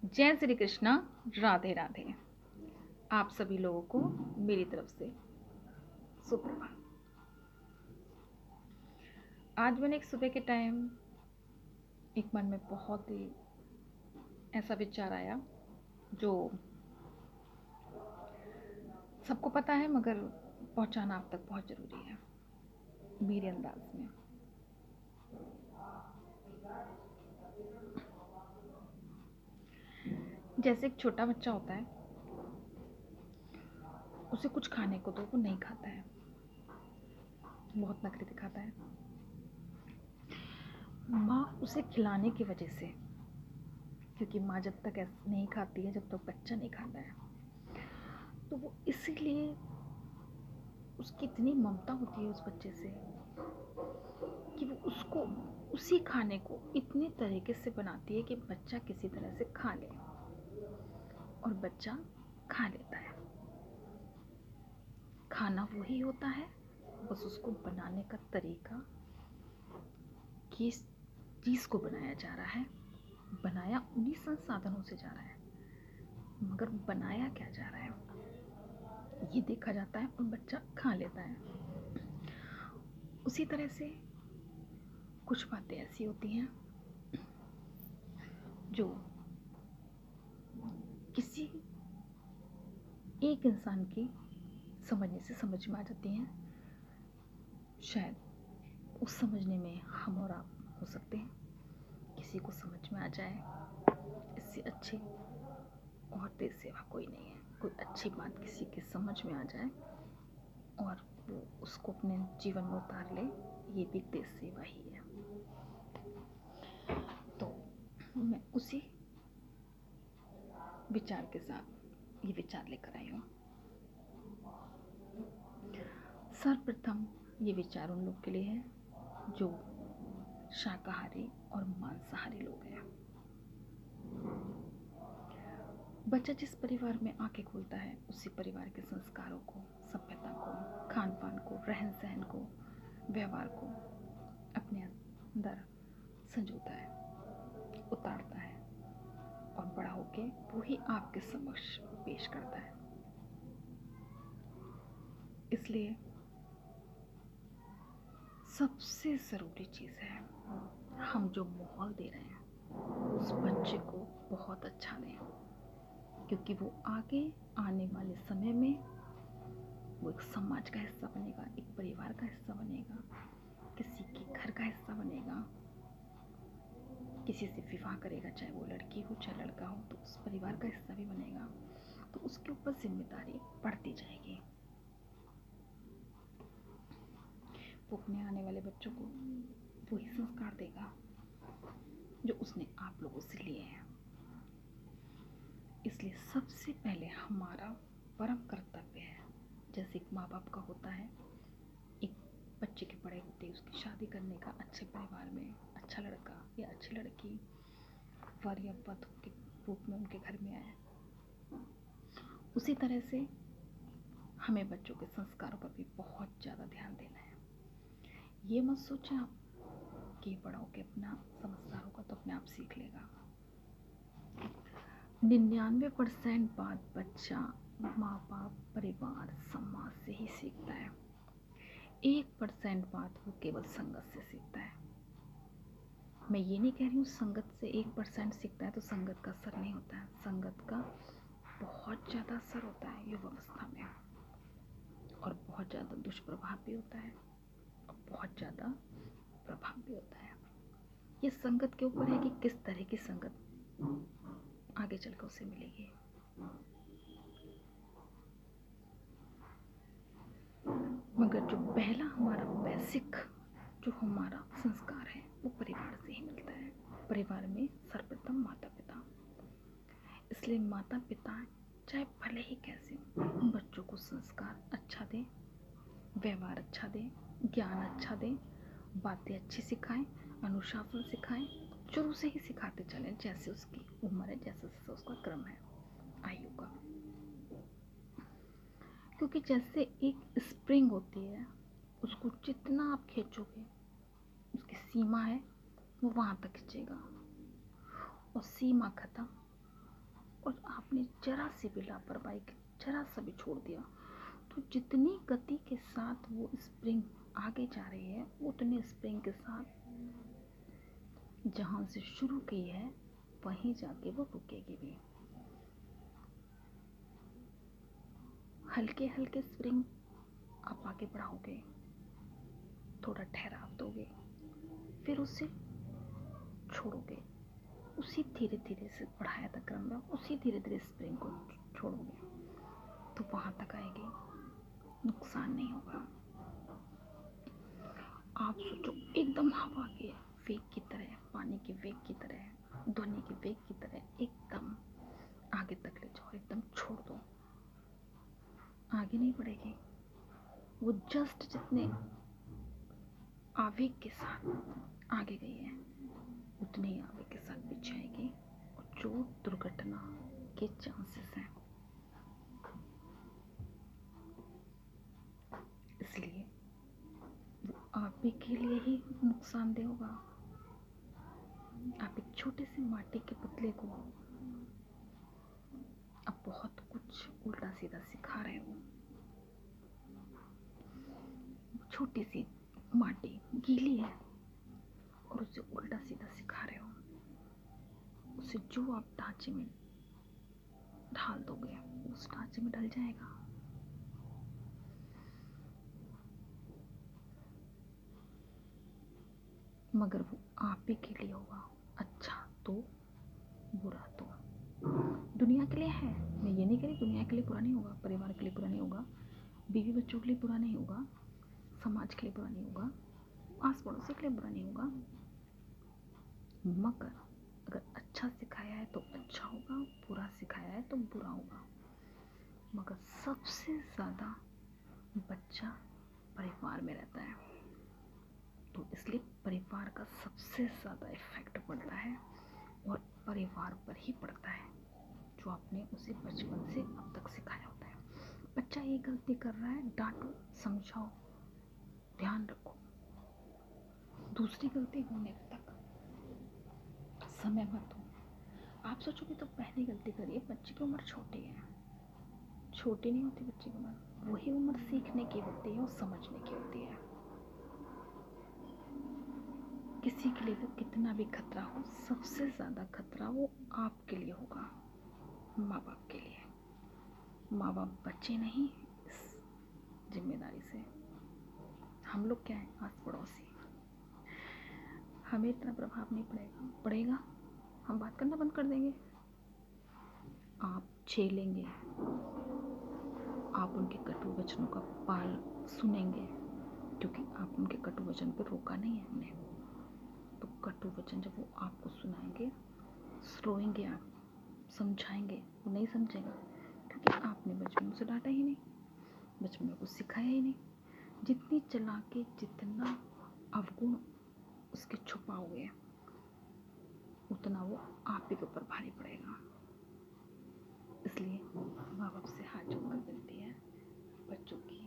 जय श्री कृष्णा। राधे राधे। आप सभी लोगों को मेरी तरफ से सुप्रभात। आज मैंने एक सुबह के टाइम एक मन में बहुत ही ऐसा विचार आया जो सबको पता है, मगर पहुंचाना आप तक बहुत ज़रूरी है मेरे अंदाज में। जैसे एक छोटा बच्चा होता है, उसे कुछ खाने को दो, वो नहीं खाता है, बहुत नखरे दिखाता है। माँ उसे खिलाने की वजह से, क्योंकि माँ जब तक ऐसा नहीं खाती है जब तक बच्चा नहीं खाता है, तो वो इसीलिए उसकी इतनी ममता होती है उस बच्चे से कि वो उसको उसी खाने को इतने तरीके से बनाती है कि बच्चा किसी तरह से खा ले, और बच्चा खा लेता है। खाना वही होता है, बस उसको बनाने का तरीका, किस चीज़ को बनाया जा रहा है, बनाया उन्हीं संसाधनों से जा रहा है, मगर बनाया क्या जा रहा है ये देखा जाता है और बच्चा खा लेता है। उसी तरह से कुछ बातें ऐसी होती हैं जो किसी एक इंसान की समझने से समझ में आ जाती हैं। शायद उस समझने में हम और आप हो सकते हैं, किसी को समझ में आ जाए इससे अच्छी और देश सेवा कोई नहीं है। कोई अच्छी बात किसी के समझ में आ जाए और वो उसको अपने जीवन में उतार ले, ये भी देश सेवा ही है। तो मैं उसी विचार के साथ ये विचार लेकर आई हूँ। सर्वप्रथम ये विचार उन लोग के लिए है जो शाकाहारी और मांसाहारी लोग हैं। बच्चा जिस परिवार में आंखें खोलता है, उसी परिवार के संस्कारों को, सभ्यता को, खान पान को, रहन सहन को, व्यवहार को अपने अंदर संजोता है, उतारता है, और बड़ा होके वो ही आपके समक्ष पेश करता है। इसलिए सबसे ज़रूरी चीज़ है, हम जो माहौल दे रहे हैं उस बच्चे को बहुत अच्छा दें, क्योंकि वो आगे आने वाले समय में वो एक समाज का हिस्सा बनेगा, एक परिवार का हिस्सा बनेगा, किसी के घर का हिस्सा बनेगा, किसी से विवाह करेगा, चाहे वो लड़की हो चाहे लड़का हो, तो उस परिवार का हिस्सा भी बनेगा। तो उसके ऊपर जिम्मेदारी बढ़ती जाएगी। वो अपने आने वाले बच्चों को वही संस्कार देगा जो उसने आप लोगों से लिए हैं। इसलिए सबसे पहले हमारा परम कर्तव्य है, जैसे एक माँ बाप का होता है, एक बच्चे के बड़े होते उसकी शादी करने का, अच्छे परिवार में अच्छा लड़का या अच्छी लड़की वर या वधू के रूप में उनके घर में आए, उसी तरह से हमें बच्चों के संस्कारों पर भी बहुत ज़्यादा ध्यान देना है। ये मत सोचें आप कि बड़ा होकर अपना समझदार होगा तो अपने आप सीख लेगा। 99% बात बच्चा माँ बाप, परिवार, समाज से ही सीखता है। 1% बात वो केवल संगत से सीखता है। मैं ये नहीं कह रही हूँ संगत से 1% सीखता है तो संगत का असर नहीं होता है। संगत का बहुत ज़्यादा असर होता है युवा अवस्था में, और बहुत ज़्यादा दुष्प्रभाव भी होता है और बहुत ज़्यादा प्रभाव भी होता है। ये संगत के ऊपर है कि किस तरह की संगत आगे चलकर उसे मिलेगी। मगर जो पहला हमारा बेसिक जो हमारा संस्कार है वो परिवार से ही मिलता है। परिवार में सर्वप्रथम माता पिता। इसलिए माता पिता चाहे भले ही कैसे हो, उन बच्चों को संस्कार अच्छा दें, व्यवहार अच्छा दें, ज्ञान अच्छा दें, बातें अच्छी सिखाएं, अनुशासन सिखाएं, शुरू से ही सिखाते चलें, जैसे उसकी उम्र है, जैसे उसका क्रम है आयु का। क्योंकि जैसे एक स्प्रिंग होती है, उसको जितना आप खींचोगे, उसकी सीमा है, वो वहाँ तक खींचेगा, और सीमा ख़त्म और आपने जरा सी भी लापरवाही की, जरा सा भी छोड़ दिया, तो जितनी गति के साथ वो स्प्रिंग आगे जा रही है, उतने स्प्रिंग के साथ जहाँ से शुरू की है वहीं जाके वो रुकेगी भी। हल्के हल्के स्प्रिंग आप आगे बढ़ाओगे, थोड़ा ठहराव दोगे, फिर उसे छोड़ोगे, उसी धीरे धीरे से बढ़ाया था क्रम में, उसी धीरे धीरे स्प्रिंग को छोड़ोगे तो वहां तक आएगी, नुकसान नहीं होगा। आप सोचो एकदम हवा के वेग की तरह, पानी के वेग की तरह, ध्वनि के वेग की तरह एकदम आगे तक ले जाओ, एकदम छोड़ दो, आगे नहीं बढ़ेगी। वो जस्ट जितने आवेग के साथ आगे गई है उतने ही आवेग के साथ पीछे आएगी, और जो दुर्घटना के चांसेस हैं, इसलिए वो आप ही के लिए ही नुकसानदेह होगा। आप एक छोटे से माटी के पुतले को अब बहुत कुछ उल्टा सीधा सिखा रहे हो। छोटी सी माटी गीली है और उसे उल्टा सीधा सिखा रहे हो, उसे जो आप ढांचे में ढाल दोगे उस ढांचे में ढल जाएगा। मगर वो आप ही के लिए होगा, अच्छा तो बुरा तो। दुनिया के लिए है, मैं ये नहीं कह रही दुनिया के लिए बुरा नहीं होगा, परिवार के लिए बुरा नहीं होगा, बीवी बच्चों के लिए बुरा नहीं होगा, समाज के लिए बुरा नहीं होगा, आस पड़ोसी के लिए बुरा नहीं होगा। मगर अगर अच्छा सिखाया है तो अच्छा होगा, बुरा सिखाया है तो बुरा होगा। मगर सबसे ज़्यादा बच्चा परिवार में रहता है, तो इसलिए परिवार का सबसे ज़्यादा इफेक्ट पड़ता है, और परिवार पर ही पड़ता है जो आपने उसे बचपन से अब तक सिखाया होता है। बच्चा ये गलती कर रहा है, डांटो, समझाओ, ध्यान रखो, दूसरी गलती होने तक समय मत दो। आप सोचोगे तो पहली गलती करिए, बच्चे की उम्र छोटी है, छोटी नहीं होती बच्चे की उम्र, वही उम्र सीखने की होती है और समझने की होती है। किसी के लिए वो कितना भी खतरा हो, सबसे ज़्यादा खतरा वो आपके लिए होगा, माँ बाप के लिए। माँ बाप बच्चे नहीं इस जिम्मेदारी से, हम लोग क्या है, आस पड़ोसी, हमें इतना प्रभाव नहीं पड़ेगा, हम बात करना बंद कर देंगे, आप झेलेंगे, आप उनके कटु वचनों का पाल सुनेंगे, क्योंकि आप उनके कटु वचन पर रोका नहीं है हमने। तो कटु वचन जब वो आपको सुनाएंगे, रोएंगे, आप समझाएंगे, वो नहीं समझेगा, क्योंकि आपने बचपन में उसे डांटा ही नहीं, बचपन में कुछ सिखाया ही नहीं। जितनी चालाकी, जितना अवगुण उसके छुपाओगे, उतना वो आप ही के ऊपर भारी पड़ेगा। इसलिए माँ बाप से हाथ जोड़कर विनती है, बच्चों की